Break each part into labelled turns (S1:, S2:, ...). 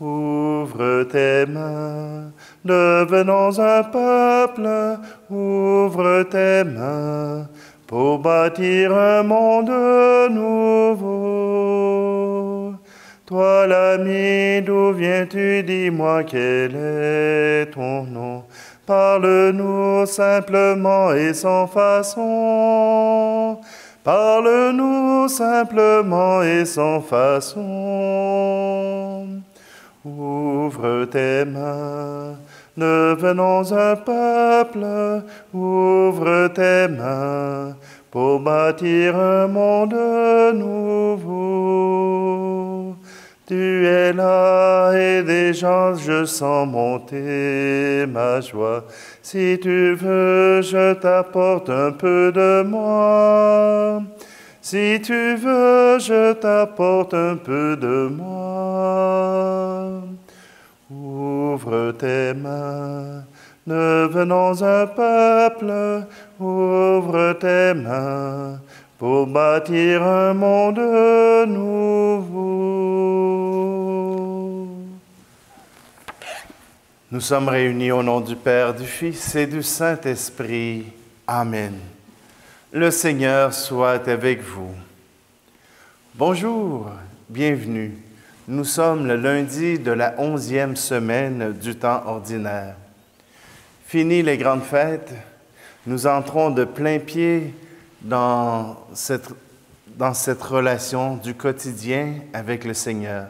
S1: Ouvre tes mains, devenons un peuple, ouvre tes mains, pour bâtir un monde nouveau. Toi l'ami, d'où viens-tu, dis-moi quel est ton nom. Parle-nous simplement et sans façon. Parle-nous simplement et sans façon. Ouvre tes mains, devenons un peuple, ouvre tes mains, pour bâtir un monde nouveau. Tu es là et déjà je sens monter ma joie. Si tu veux, je t'apporte un peu de moi. Si tu veux, je t'apporte un peu de moi. Ouvre tes mains, devenons un peuple, ouvre tes mains, pour bâtir un monde nouveau. Nous sommes réunis au nom du Père, du Fils et du Saint-Esprit. Amen. Le Seigneur soit avec vous. Bonjour, bienvenue. Nous sommes le lundi de la 11e semaine du temps ordinaire. Fini les grandes fêtes, nous entrons de plein pied dans cette relation du quotidien avec le Seigneur.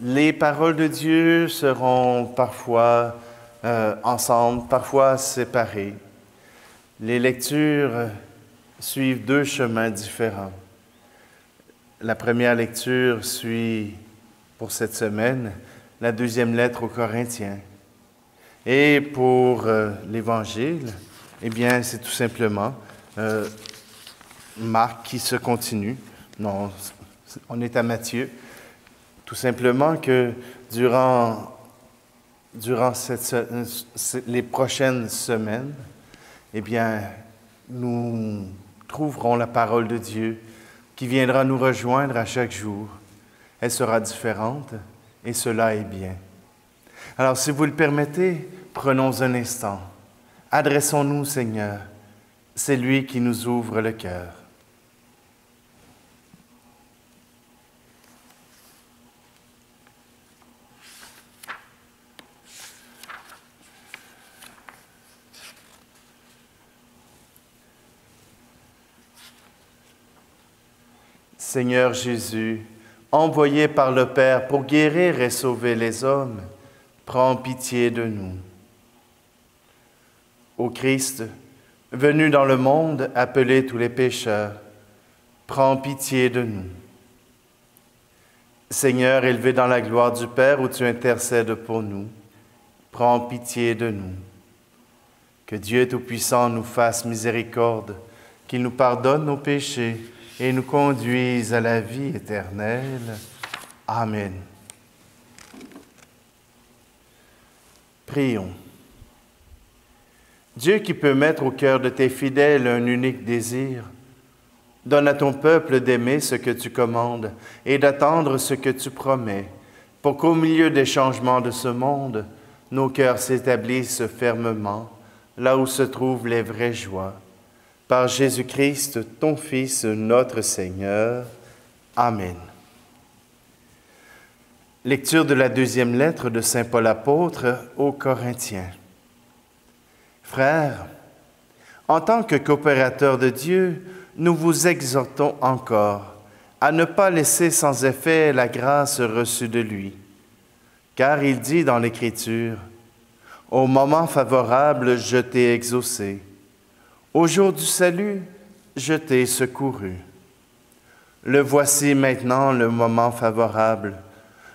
S1: Les paroles de Dieu seront parfois ensemble, parfois séparées. Les lectures suivent deux chemins différents. La première lecture suit, pour cette semaine, la deuxième lettre aux Corinthiens. Et pour l'Évangile, eh bien, c'est tout simplement Marc qui se continue. Non, on est à Matthieu. Tout simplement que durant les prochaines semaines, eh bien, nous trouverons la parole de Dieu qui viendra nous rejoindre à chaque jour. Elle sera différente et cela est bien. Alors, si vous le permettez, prenons un instant. Adressons-nous au Seigneur. C'est lui qui nous ouvre le cœur. Seigneur Jésus, envoyé par le Père pour guérir et sauver les hommes, prends pitié de nous. Ô Christ, venu dans le monde appeler tous les pécheurs, prends pitié de nous. Seigneur, élevé dans la gloire du Père où tu intercèdes pour nous, prends pitié de nous. Que Dieu Tout-Puissant nous fasse miséricorde, qu'il nous pardonne nos péchés et nous conduise à la vie éternelle. Amen. Prions. Dieu qui peut mettre au cœur de tes fidèles un unique désir, donne à ton peuple d'aimer ce que tu commandes et d'attendre ce que tu promets, pour qu'au milieu des changements de ce monde, nos cœurs s'établissent fermement, là où se trouvent les vraies joies. Par Jésus-Christ, ton Fils, notre Seigneur. Amen. Lecture de la deuxième lettre de Saint Paul apôtre aux Corinthiens. Frères, en tant que coopérateurs de Dieu, nous vous exhortons encore à ne pas laisser sans effet la grâce reçue de lui. Car il dit dans l'Écriture, « Au moment favorable, je t'ai exaucé. Au jour du salut, je t'ai secouru. Le voici maintenant le moment favorable.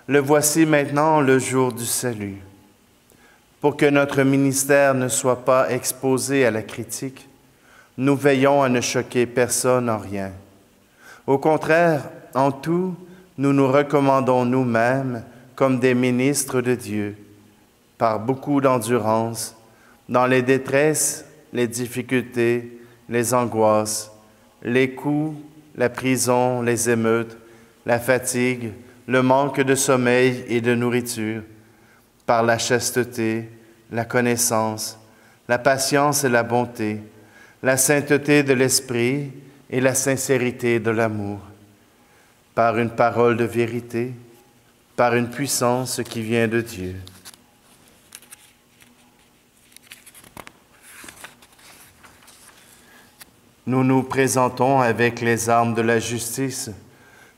S1: Le voici maintenant le jour du salut. Pour que notre ministère ne soit pas exposé à la critique, nous veillons à ne choquer personne en rien. Au contraire, en tout, nous nous recommandons nous-mêmes comme des ministres de Dieu, par beaucoup d'endurance, dans les détresses, les difficultés, les angoisses, les coups, la prison, les émeutes, la fatigue, le manque de sommeil et de nourriture, par la chasteté, la connaissance, la patience et la bonté, la sainteté de l'esprit et la sincérité de l'amour, par une parole de vérité, par une puissance qui vient de Dieu. Nous nous présentons avec les armes de la justice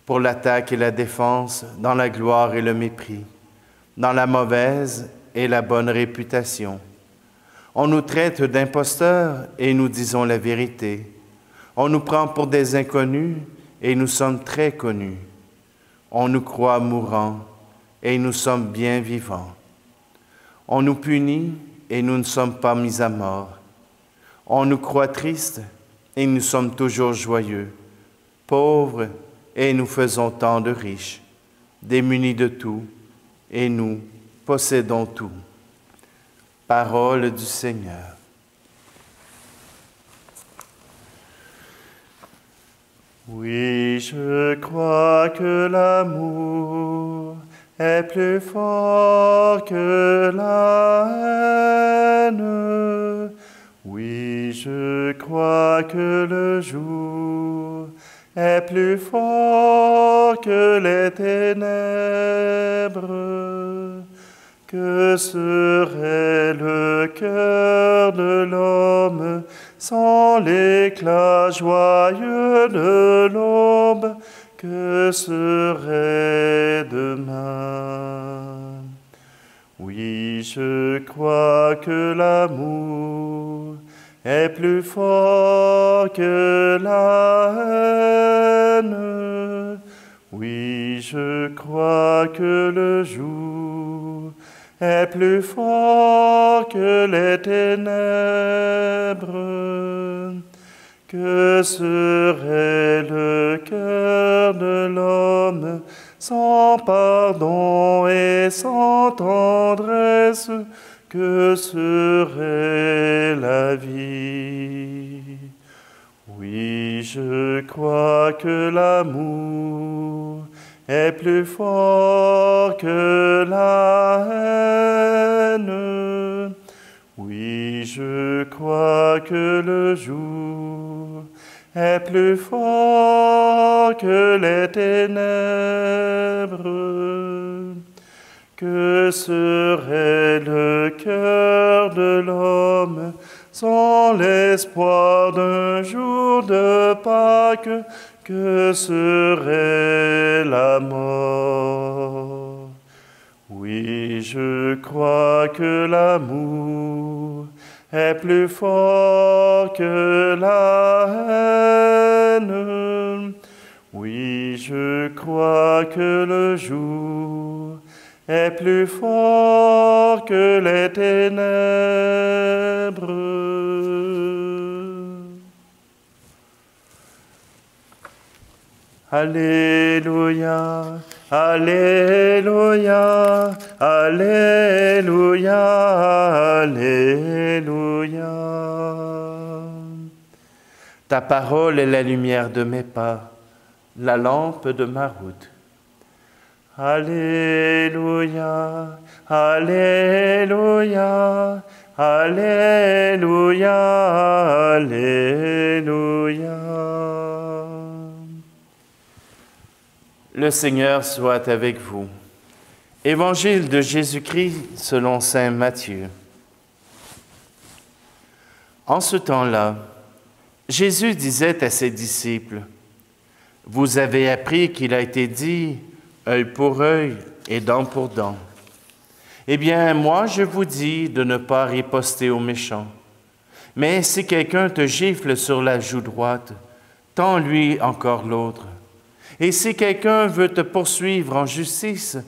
S1: pour l'attaque et la défense, dans la gloire et le mépris, dans la mauvaise et la bonne réputation. On nous traite d'imposteurs et nous disons la vérité. On nous prend pour des inconnus et nous sommes très connus. On nous croit mourants et nous sommes bien vivants. On nous punit et nous ne sommes pas mis à mort. On nous croit tristes et nous sommes toujours joyeux, pauvres et nous faisons tant de riches, démunis de tout et nous possédons tout. Parole du Seigneur. Oui, je crois que l'amour est plus fort que la haine. Oui, je crois que le jour est plus fort que les ténèbres. Que serait le cœur de l'homme sans l'éclat joyeux de l'aube? Que serait demain? Oui, je crois que l'amour est plus fort que la haine. Oui, je crois que le jour est plus fort que les ténèbres. Que serait le cœur de l'homme sans pardon et sans tendresse? Que serait la vie? Oui, je crois que l'amour est plus fort que la haine. Oui, je crois que le jour est plus fort que les ténèbres. Que serait le cœur de l'homme sans l'espoir d'un jour de Pâques? Que serait la mort? Oui, je crois que l'amour est plus fort que la haine. Oui, je crois que le jour est plus fort que les ténèbres. Alléluia, Alléluia, Alléluia, Alléluia. Ta parole est la lumière de mes pas, la lampe de ma route. Alléluia, Alléluia, Alléluia, Alléluia. Le Seigneur soit avec vous. Évangile de Jésus-Christ selon saint Matthieu. En ce temps-là, Jésus disait à ses disciples, « Vous avez appris qu'il a été dit, œil pour œil et dent pour dent. Eh bien, moi, je vous dis de ne pas riposter aux méchants. Mais si quelqu'un te gifle sur la joue droite, tends-lui encore l'autre. Et si quelqu'un veut te poursuivre en justice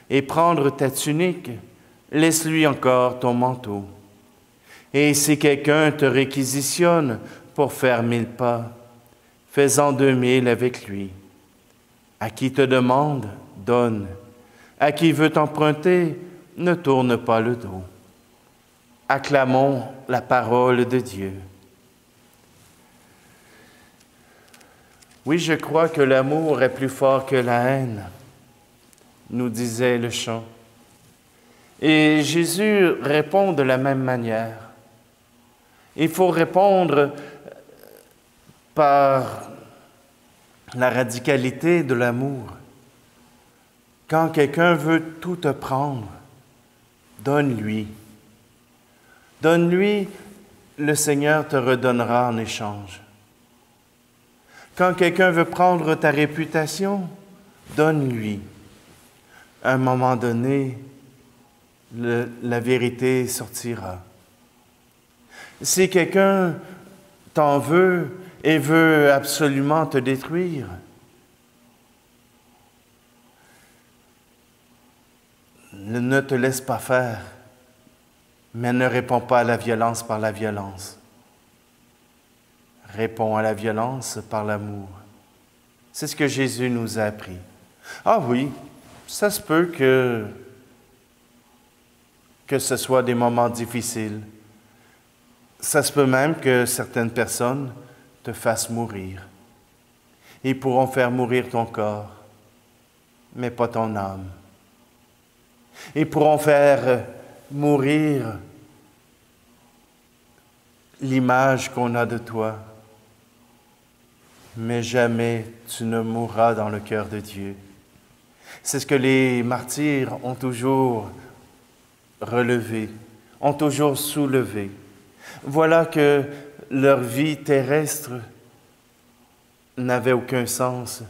S1: et prendre ta tunique, laisse-lui encore ton manteau. Et si quelqu'un te réquisitionne pour faire 1000 pas, fais-en 2000 avec lui. À qui te demande, donne. À qui veut t'emprunter, ne tourne pas le dos. » Acclamons la parole de Dieu. Oui, je crois que l'amour est plus fort que la haine. nous disait le chant. Et Jésus répond de la même manière. Il faut répondre par la radicalité de l'amour. Quand quelqu'un veut tout te prendre, donne-lui. Donne-lui, le Seigneur te redonnera en échange. Quand quelqu'un veut prendre ta réputation, donne-lui. À un moment donné, la vérité sortira. Si quelqu'un t'en veut et veut absolument te détruire, ne te laisse pas faire, mais ne réponds pas à la violence par la violence. Réponds à la violence par l'amour. C'est ce que Jésus nous a appris. Ah oui, ça se peut que ce soit des moments difficiles. Ça se peut même que certaines personnes te fassent mourir. Ils pourront faire mourir ton corps, mais pas ton âme. Ils pourront faire mourir l'image qu'on a de toi, mais jamais tu ne mourras dans le cœur de Dieu. C'est ce que les martyrs ont toujours relevé, ont toujours soulevé. Voilà que leur vie terrestre n'avait aucun sens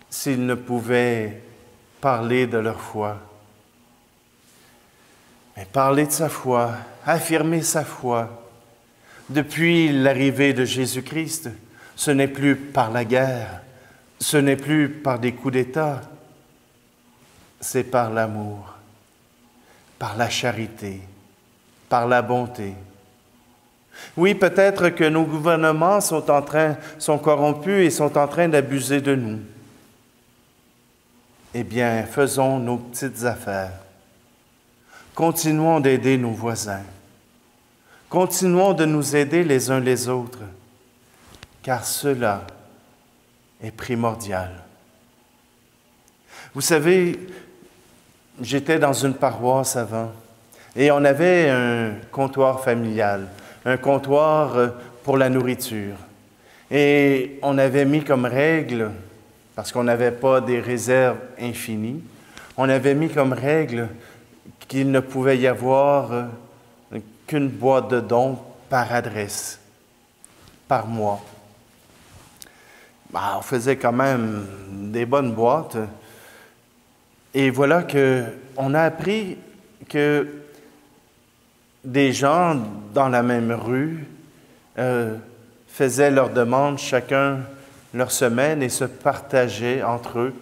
S1: s'ils ne pouvaient parler de leur foi. Mais parler de sa foi, affirmer sa foi, depuis l'arrivée de Jésus-Christ, ce n'est plus par la guerre, ce n'est plus par des coups d'État, c'est par l'amour, par la charité, par la bonté. Oui, peut-être que nos gouvernements sont corrompus et sont en train d'abuser de nous. Eh bien, faisons nos petites affaires. Continuons d'aider nos voisins. Continuons de nous aider les uns les autres, car cela est primordial. Vous savez, j'étais dans une paroisse avant et on avait un comptoir familial, un comptoir pour la nourriture. Et on avait mis comme règle, parce qu'on n'avait pas des réserves infinies, on avait mis comme règle qu'il ne pouvait y avoir qu'une boîte de dons par adresse, par mois. On faisait quand même des bonnes boîtes. Et voilà qu'on a appris que des gens dans la même rue faisaient leurs demandes chacun leur semaine et se partageaient entre eux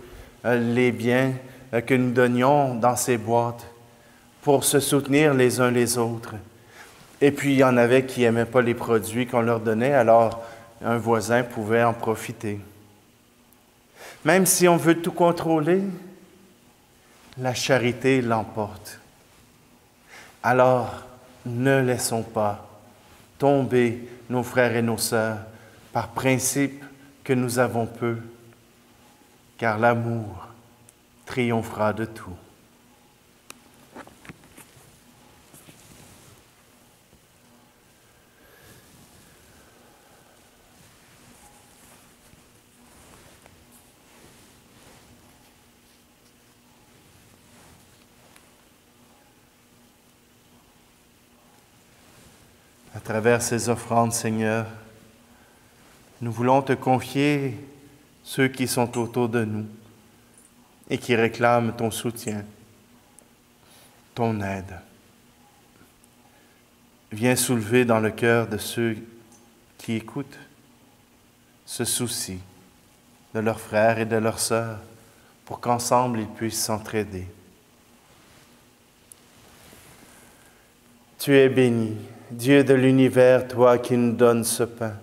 S1: les biens que nous donnions dans ces boîtes pour se soutenir les uns les autres. Et puis, il y en avait qui n'aimaient pas les produits qu'on leur donnait, alors un voisin pouvait en profiter. Même si on veut tout contrôler, la charité l'emporte. Alors, ne laissons pas tomber nos frères et nos sœurs par principe que nous avons peu, car l'amour triomphera de tout. À travers ces offrandes, Seigneur, nous voulons te confier ceux qui sont autour de nous et qui réclament ton soutien, ton aide. Viens soulever dans le cœur de ceux qui écoutent ce souci de leurs frères et de leurs sœurs pour qu'ensemble ils puissent s'entraider. Tu es béni, Dieu de l'univers, toi qui nous donnes ce pain,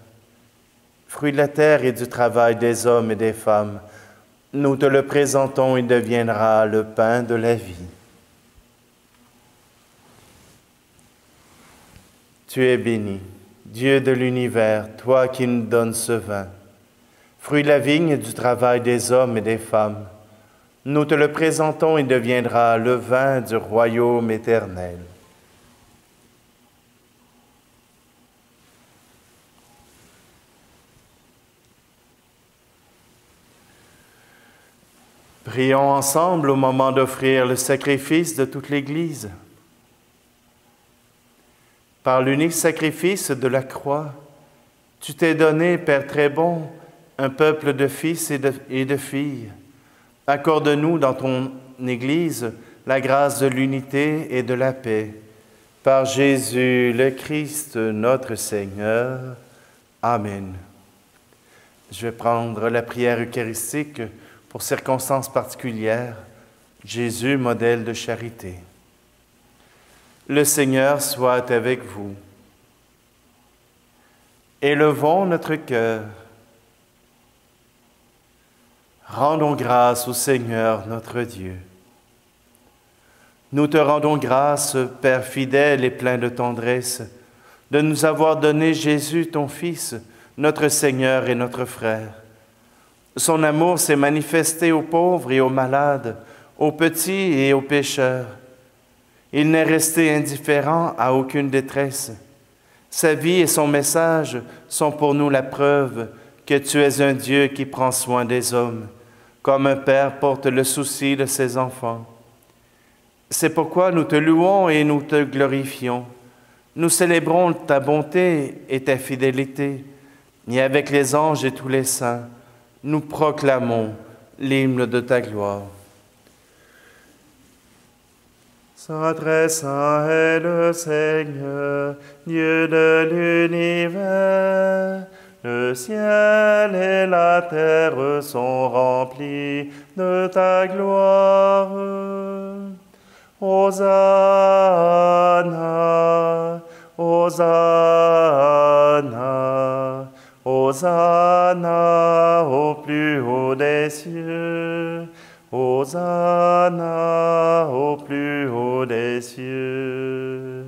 S1: fruit de la terre et du travail des hommes et des femmes. Nous te le présentons, il deviendra le pain de la vie. Tu es béni, Dieu de l'univers, toi qui nous donnes ce vin, fruit de la vigne et du travail des hommes et des femmes. Nous te le présentons, il deviendra le vin du royaume éternel. Prions ensemble au moment d'offrir le sacrifice de toute l'Église. Par l'unique sacrifice de la croix, tu t'es donné, Père très bon, un peuple de fils et de filles. Accorde-nous dans ton Église la grâce de l'unité et de la paix. Par Jésus le Christ, notre Seigneur. Amen. Je vais prendre la prière eucharistique pour circonstances particulières. Jésus, modèle de charité. Le Seigneur soit avec vous. Élevons notre cœur. Rendons grâce au Seigneur notre Dieu. Nous te rendons grâce, Père fidèle et plein de tendresse, de nous avoir donné Jésus, ton Fils, notre Seigneur et notre frère. Son amour s'est manifesté aux pauvres et aux malades, aux petits et aux pécheurs. Il n'est resté indifférent à aucune détresse. Sa vie et son message sont pour nous la preuve que tu es un Dieu qui prend soin des hommes, comme un père porte le souci de ses enfants. C'est pourquoi nous te louons et nous te glorifions. Nous célébrons ta bonté et ta fidélité, et avec les anges et tous les saints, nous proclamons l'hymne de ta gloire. Saint, très saint est le Seigneur, Dieu de l'univers. Le ciel et la terre sont remplis de ta gloire. Hosanna, Hosanna, Hosanna au plus haut des cieux. Hosanna au plus haut des cieux.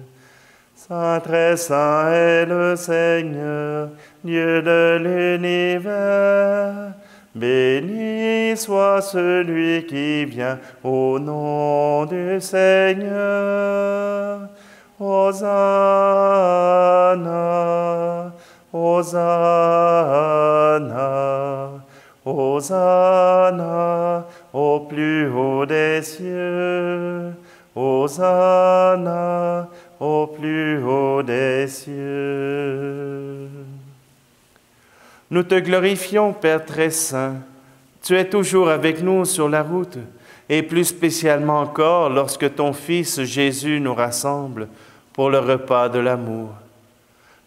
S1: Saint, très saint est le Seigneur, Dieu de l'univers. Béni soit celui qui vient au nom du Seigneur. Hosanna, Hosanna, Hosanna au plus haut des cieux. Hosanna au plus haut des cieux. Nous te glorifions, Père très saint. Tu es toujours avec nous sur la route, et plus spécialement encore lorsque ton Fils Jésus nous rassemble pour le repas de l'amour.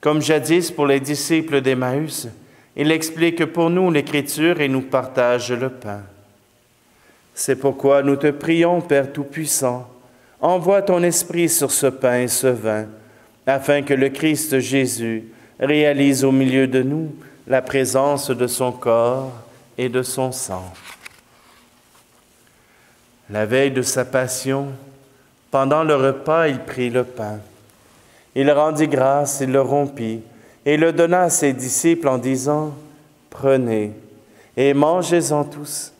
S1: Comme jadis pour les disciples d'Emmaüs, il explique pour nous l'Écriture et nous partage le pain. C'est pourquoi nous te prions, Père Tout-Puissant, envoie ton Esprit sur ce pain et ce vin, afin que le Christ Jésus réalise au milieu de nous la présence de son corps et de son sang. La veille de sa passion, pendant le repas, il prit le pain. Il rendit grâce, il le rompit, et le donna à ses disciples en disant, « Prenez et mangez-en tous.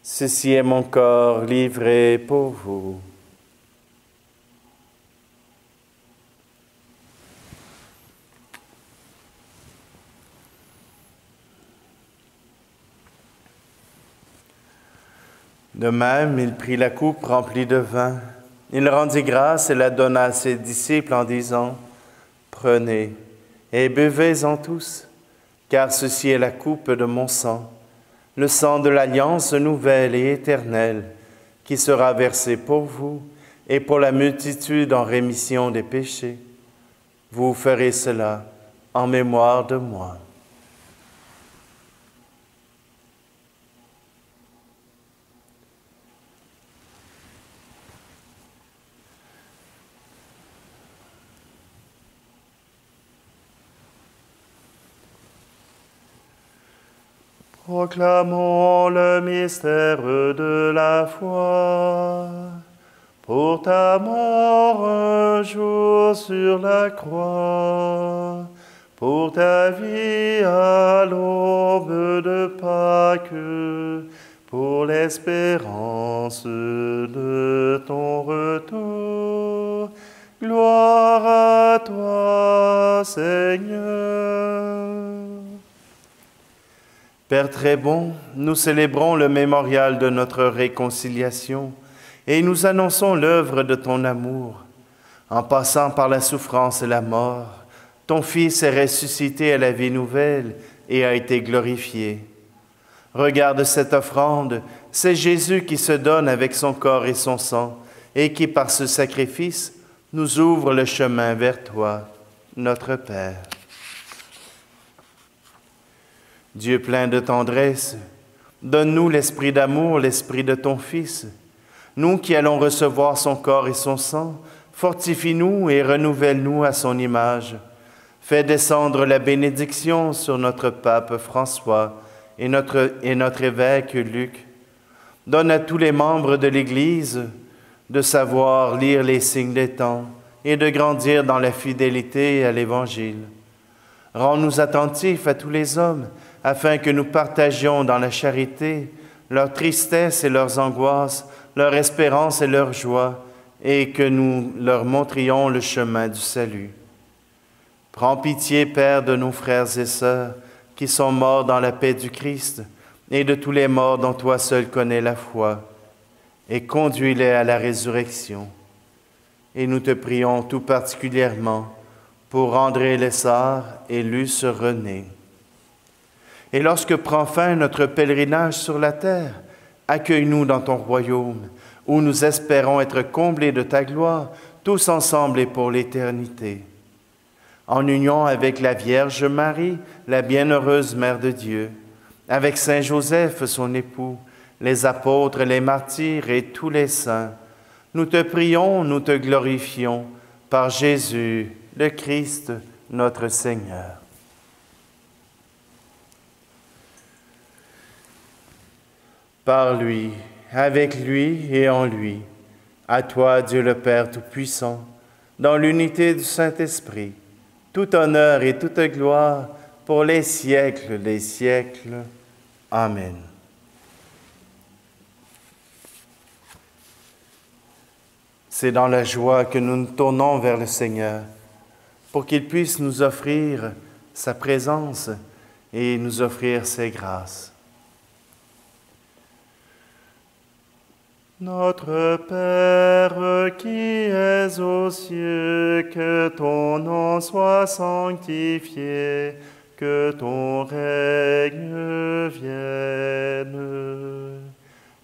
S1: Ceci est mon corps livré pour vous. » De même, il prit la coupe remplie de vin. Il rendit grâce et la donna à ses disciples en disant, « Prenez et buvez-en tous, car ceci est la coupe de mon sang, le sang de l'alliance nouvelle et éternelle, qui sera versé pour vous et pour la multitude en rémission des péchés. Vous ferez cela en mémoire de moi. » Proclamons le mystère de la foi. Pour ta mort un jour sur la croix, pour ta vie à l'aube de Pâques, pour l'espérance de ton retour. Gloire à toi, Seigneur. Père très bon, nous célébrons le mémorial de notre réconciliation et nous annonçons l'œuvre de ton amour. En passant par la souffrance et la mort, ton Fils est ressuscité à la vie nouvelle et a été glorifié. Regarde cette offrande, c'est Jésus qui se donne avec son corps et son sang et qui, par ce sacrifice, nous ouvre le chemin vers toi, notre Père. Dieu plein de tendresse, donne-nous l'esprit d'amour, l'esprit de ton Fils. Nous qui allons recevoir son corps et son sang, fortifie-nous et renouvelle-nous à son image. Fais descendre la bénédiction sur notre pape François et notre évêque Luc. Donne à tous les membres de l'Église de savoir lire les signes des temps et de grandir dans la fidélité à l'Évangile. Rends-nous attentifs à tous les hommes, afin que nous partagions dans la charité leur tristesse et leurs angoisses, leur espérance et leur joie, et que nous leur montrions le chemin du salut. Prends pitié, Père, de nos frères et sœurs qui sont morts dans la paix du Christ, et de tous les morts dont toi seul connais la foi, et conduis-les à la résurrection. Et nous te prions tout particulièrement pour André Lessard et Luce René. Et lorsque prend fin notre pèlerinage sur la terre, accueille-nous dans ton royaume, où nous espérons être comblés de ta gloire, tous ensemble et pour l'éternité. En union avec la Vierge Marie, la bienheureuse Mère de Dieu, avec Saint Joseph, son époux, les apôtres, les martyrs et tous les saints, nous te prions, nous te glorifions, par Jésus, le Christ, notre Seigneur. Par lui, avec lui et en lui, à toi, Dieu le Père Tout-Puissant, dans l'unité du Saint-Esprit, tout honneur et toute gloire pour les siècles des siècles. Amen. C'est dans la joie que nous nous tournons vers le Seigneur, pour qu'il puisse nous offrir sa présence et nous offrir ses grâces. Notre Père qui es aux cieux, que ton nom soit sanctifié, que ton règne vienne,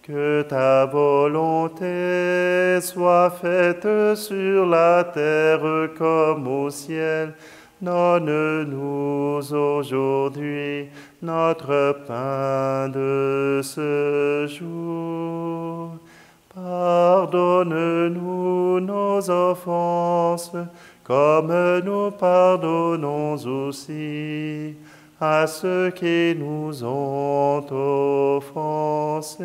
S1: que ta volonté soit faite sur la terre comme au ciel. Donne-nous aujourd'hui notre pain de ce jour. Pardonne-nous nos offenses, comme nous pardonnons aussi à ceux qui nous ont offensés.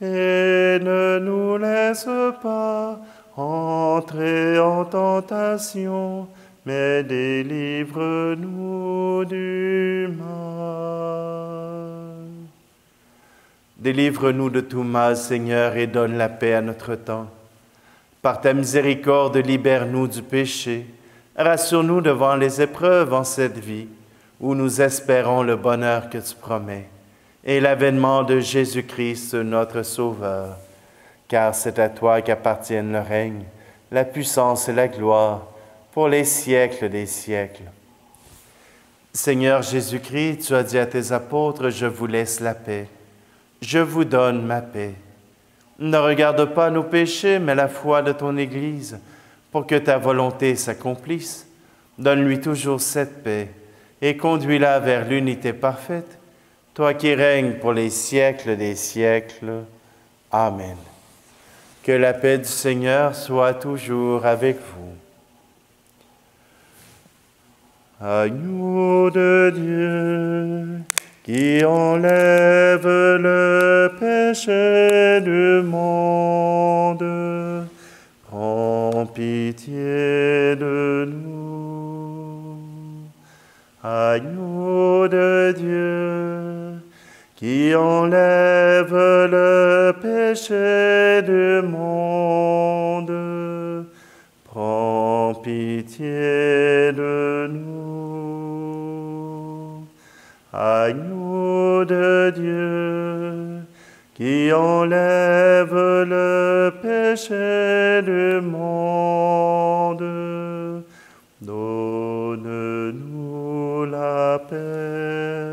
S1: Et ne nous laisse pas entrer en tentation, mais délivre-nous du mal. Délivre-nous de tout mal, Seigneur, et donne la paix à notre temps. Par ta miséricorde, libère-nous du péché. Rassure-nous devant les épreuves en cette vie, où nous espérons le bonheur que tu promets, et l'avènement de Jésus-Christ, notre Sauveur. Car c'est à toi qu'appartiennent le règne, la puissance et la gloire, pour les siècles des siècles. Seigneur Jésus-Christ, tu as dit à tes apôtres, « Je vous laisse la paix. Je vous donne ma paix. Ne regarde pas nos péchés, mais la foi de ton Église, pour que ta volonté s'accomplisse. Donne-lui toujours cette paix et conduis-la vers l'unité parfaite, toi qui règnes pour les siècles des siècles. Amen. Que la paix du Seigneur soit toujours avec vous. Agneau de Dieu, qui enlève le péché du monde, prends pitié de nous. Agneau de Dieu, qui enlève le péché du monde, prends pitié de nous. Agneau de Dieu, qui enlève le péché du monde, donne-nous la paix.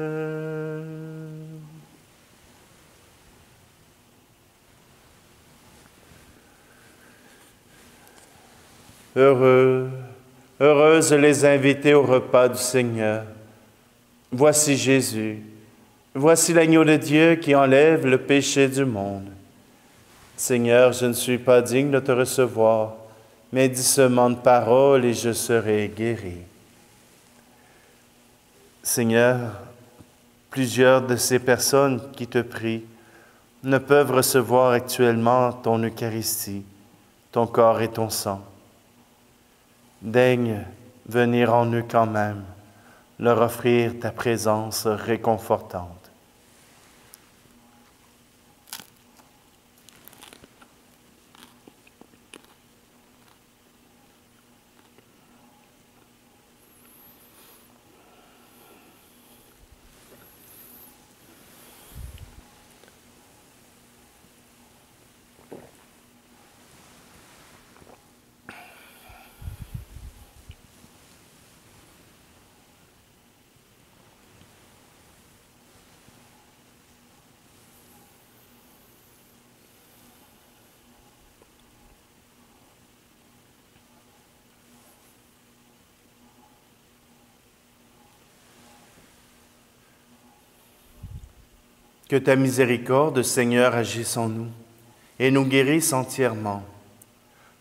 S1: Heureuses les invités au repas du Seigneur. Voici Jésus, voici l'agneau de Dieu qui enlève le péché du monde. Seigneur, je ne suis pas digne de te recevoir, mais dis seulement de parole et je serai guéri. Seigneur, plusieurs de ces personnes qui te prient ne peuvent recevoir actuellement ton Eucharistie, ton corps et ton sang. Daigne venir en eux quand même, leur offrir ta présence réconfortante. Que ta miséricorde, Seigneur, agisse en nous et nous guérisse entièrement.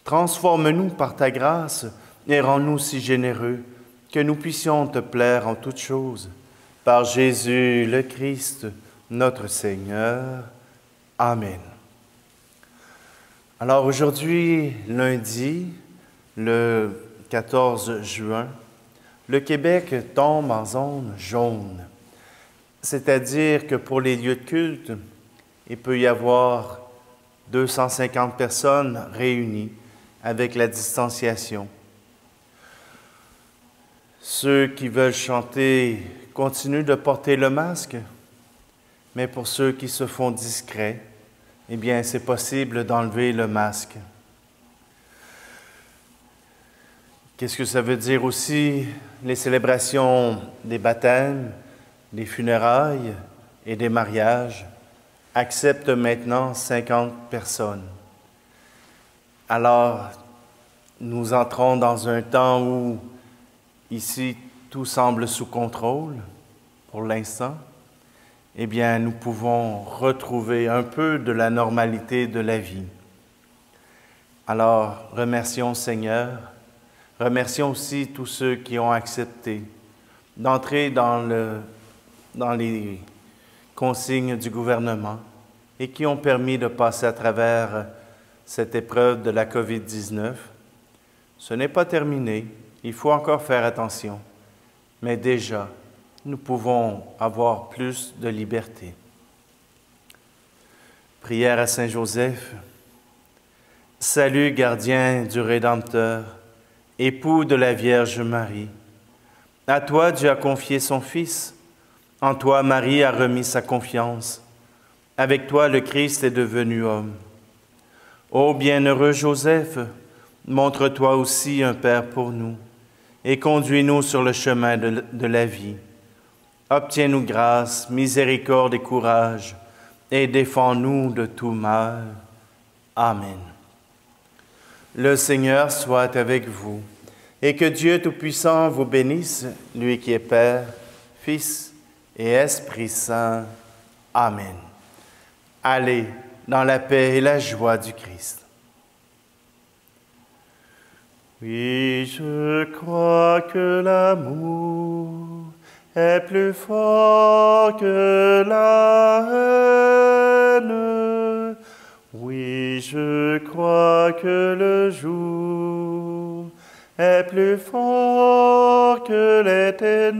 S1: Transforme-nous par ta grâce et rends-nous si généreux que nous puissions te plaire en toutes choses. Par Jésus le Christ, notre Seigneur. Amen. Alors aujourd'hui, lundi, le 14 juin, le Québec tombe en zone jaune. C'est-à-dire que pour les lieux de culte, il peut y avoir 250 personnes réunies avec la distanciation. Ceux qui veulent chanter continuent de porter le masque, mais pour ceux qui se font discrets, eh bien, c'est possible d'enlever le masque. Qu'est-ce que ça veut dire aussi? Les célébrations des baptêmes, des funérailles et des mariages acceptent maintenant 50 personnes. Alors, nous entrons dans un temps où, ici, tout semble sous contrôle pour l'instant. Eh bien, nous pouvons retrouver un peu de la normalité de la vie. Alors, remercions Seigneur, remercions aussi tous ceux qui ont accepté d'entrer dans les consignes du gouvernement et qui ont permis de passer à travers cette épreuve de la COVID-19. Ce n'est pas terminé, il faut encore faire attention, mais déjà, nous pouvons avoir plus de liberté. Prière à Saint Joseph. Salut, gardien du Rédempteur, époux de la Vierge Marie. À toi, Dieu a confié son Fils. En toi, Marie a remis sa confiance. Avec toi, le Christ est devenu homme. Ô bienheureux Joseph, montre-toi aussi un Père pour nous et conduis-nous sur le chemin de la vie. Obtiens-nous grâce, miséricorde et courage, et défends-nous de tout mal. Amen. Le Seigneur soit avec vous, et que Dieu Tout-Puissant vous bénisse, lui qui est Père, Fils et Esprit Saint. Amen. Allez dans la paix et la joie du Christ. Oui, je crois que l'amour est plus fort que la haine. Oui, je crois que le jour est plus fort que les ténèbres.